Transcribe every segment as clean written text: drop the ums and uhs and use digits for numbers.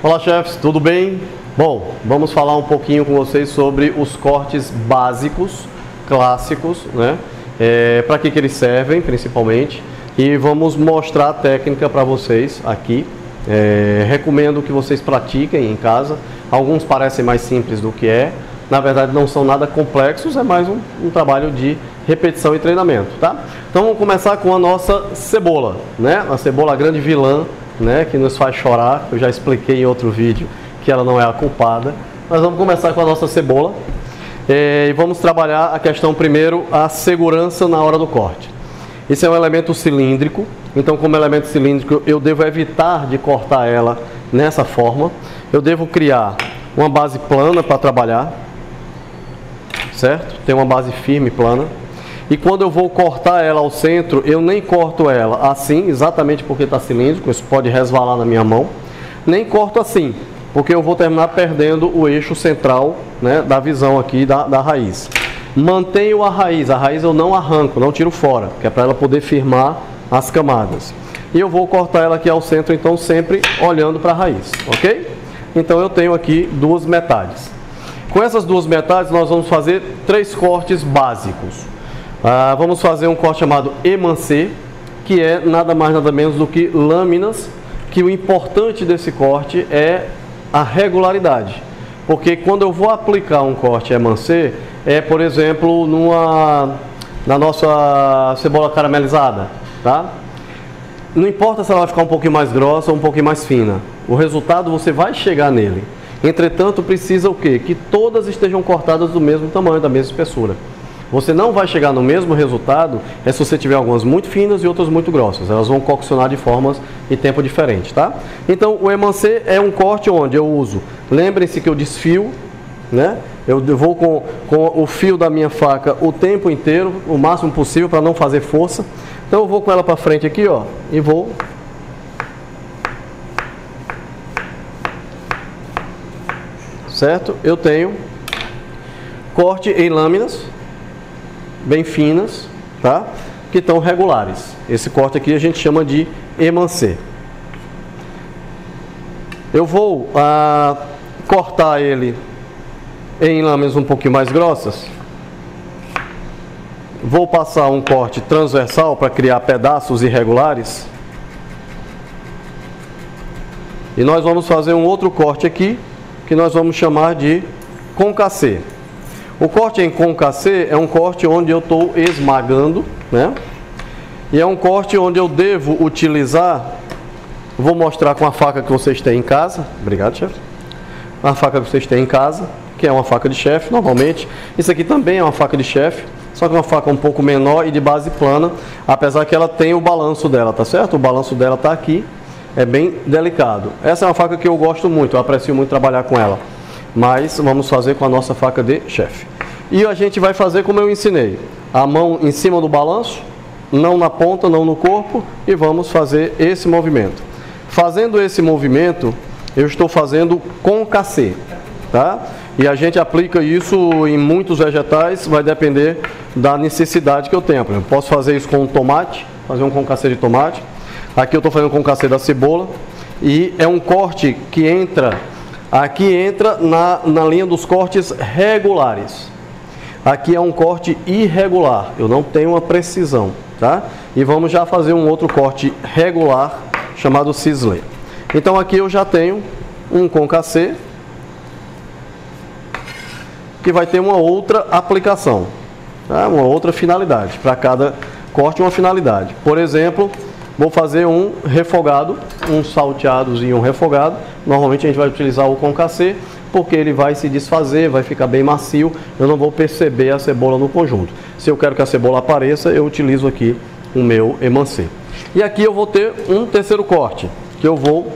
Fala, chefes, tudo bem? Bom, vamos falar um pouquinho com vocês sobre os cortes básicos, clássicos, né? Para que eles servem, principalmente. E vamos mostrar a técnica para vocês aqui. Recomendo que vocês pratiquem em casa. Alguns parecem mais simples do que é. Na verdade, não são nada complexos, é mais um trabalho de repetição e treinamento, tá? Então, vamos começar com a nossa cebola, né? A cebola, a grande vilã, né? Que nos faz chorar. Eu já expliquei em outro vídeo que ela não é a culpada. Mas vamos começar com a nossa cebola. E vamos trabalhar a questão primeiro, a segurança na hora do corte. Esse é um elemento cilíndrico, então como elemento cilíndrico eu devo evitar de cortar ela nessa forma. Eu devo criar uma base plana para trabalhar, certo? Tem uma base firme, plana. E quando eu vou cortar ela ao centro, eu nem corto ela assim, exatamente porque está cilíndrico, isso pode resvalar na minha mão. Nem corto assim, porque eu vou terminar perdendo o eixo central, né, da visão aqui da raiz. Mantenho a raiz eu não arranco, não tiro fora, que é para ela poder firmar as camadas. E eu vou cortar ela aqui ao centro, então sempre olhando para a raiz, ok? Então eu tenho aqui duas metades. Com essas duas metades nós vamos fazer 3 cortes básicos. Vamos fazer um corte chamado émancé, que é nada mais nada menos do que lâminas, que o importante desse corte é a regularidade. Porque quando eu vou aplicar um corte émancé, por exemplo, na nossa cebola caramelizada, tá? Não importa se ela vai ficar um pouquinho mais grossa ou um pouquinho mais fina. O resultado você vai chegar nele. Entretanto, precisa o quê? Que todas estejam cortadas do mesmo tamanho, da mesma espessura. Você não vai chegar no mesmo resultado se você tiver algumas muito finas e outras muito grossas. Elas vão coccionar de formas e tempo diferentes, tá? Então, o émancé é um corte onde eu uso. Lembrem-se que eu desfio, né? Eu vou com o fio da minha faca o tempo inteiro, o máximo possível, para não fazer força. Então, eu vou com ela para frente aqui, ó, e vou... Certo? Eu tenho corte em lâminas bem finas, tá? Que estão regulares. Esse corte aqui a gente chama de émancé. Eu vou cortar ele em lâminas um pouquinho mais grossas. Vou passar um corte transversal para criar pedaços irregulares. E nós vamos fazer um outro corte aqui, que nós vamos chamar de concassé. O corte em concassé é um corte onde eu estou esmagando, né? E é um corte onde eu devo utilizar, vou mostrar com a faca que vocês têm em casa. Obrigado, chefe. A faca que vocês têm em casa, que é uma faca de chefe, normalmente. Isso aqui também é uma faca de chefe, só que uma faca um pouco menor e de base plana, apesar que ela tem o balanço dela, tá certo? O balanço dela está aqui, é bem delicado. Essa é uma faca que eu gosto muito, eu aprecio muito trabalhar com ela. Mas vamos fazer com a nossa faca de chefe. E a gente vai fazer como eu ensinei. A mão em cima do balanço, não na ponta, não no corpo. E vamos fazer esse movimento. Fazendo esse movimento, eu estou fazendo concassé, tá? E a gente aplica isso em muitos vegetais, vai depender da necessidade que eu tenho. Por exemplo, posso fazer isso com tomate, fazer um concassé de tomate. Aqui eu estou fazendo um concassé da cebola. E é um corte que entra... Aqui entra na linha dos cortes regulares. Aqui é um corte irregular, eu não tenho uma precisão, tá? E vamos já fazer um outro corte regular, chamado ciselé. Então aqui eu já tenho um concassé, que vai ter uma outra aplicação, tá? Uma outra finalidade, para cada corte uma finalidade. Por exemplo... Vou fazer um refogado, um salteadozinho, um refogado. Normalmente a gente vai utilizar o concassé, porque ele vai se desfazer, vai ficar bem macio. Eu não vou perceber a cebola no conjunto. Se eu quero que a cebola apareça, eu utilizo aqui o meu émancé. E aqui eu vou ter um terceiro corte, que eu vou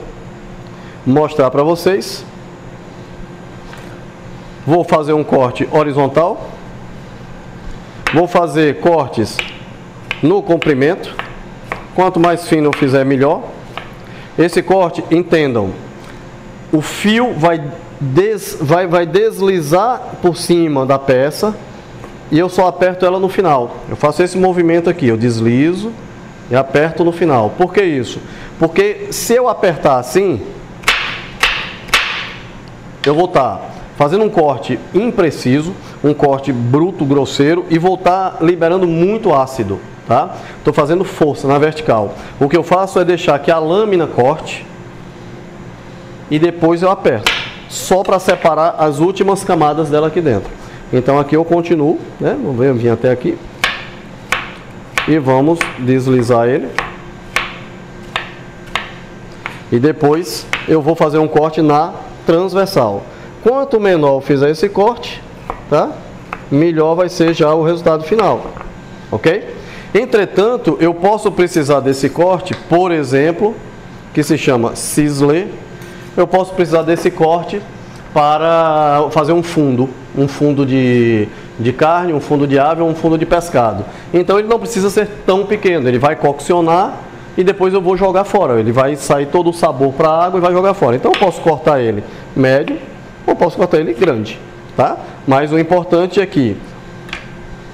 mostrar para vocês. Vou fazer um corte horizontal. Vou fazer cortes no comprimento. Quanto mais fino eu fizer, melhor. Esse corte, entendam, o fio vai deslizar por cima da peça e eu só aperto ela no final. Eu faço esse movimento aqui, eu deslizo e aperto no final. Por que isso? Porque se eu apertar assim, eu vou estar fazendo um corte impreciso, um corte bruto, grosseiro, e vou estar liberando muito ácido, tá? Estou fazendo força na vertical. O que eu faço é deixar que a lâmina corte e depois eu aperto, só para separar as últimas camadas dela aqui dentro. Então aqui eu continuo, né? Vamos vir até aqui e vamos deslizar ele. E depois eu vou fazer um corte na transversal. Quanto menor eu fizer esse corte, tá? Melhor vai ser já o resultado final, ok? Entretanto, eu posso precisar desse corte, por exemplo, que se chama ciselê. Eu posso precisar desse corte para fazer um fundo de carne, um fundo de ave ou um fundo de pescado. Então ele não precisa ser tão pequeno, ele vai coccionar e depois eu vou jogar fora. Ele vai sair todo o sabor para a água e vai jogar fora. Então eu posso cortar ele médio ou posso cortar ele grande, tá? Mas o importante é que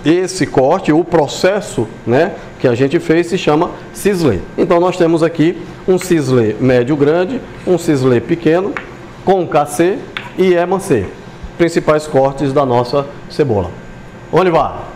esse corte, o processo, né, que a gente fez se chama ciselê. Então nós temos aqui um ciselê médio grande, um ciselê pequeno, com KC e emancê, principais cortes da nossa cebola. Onde vai?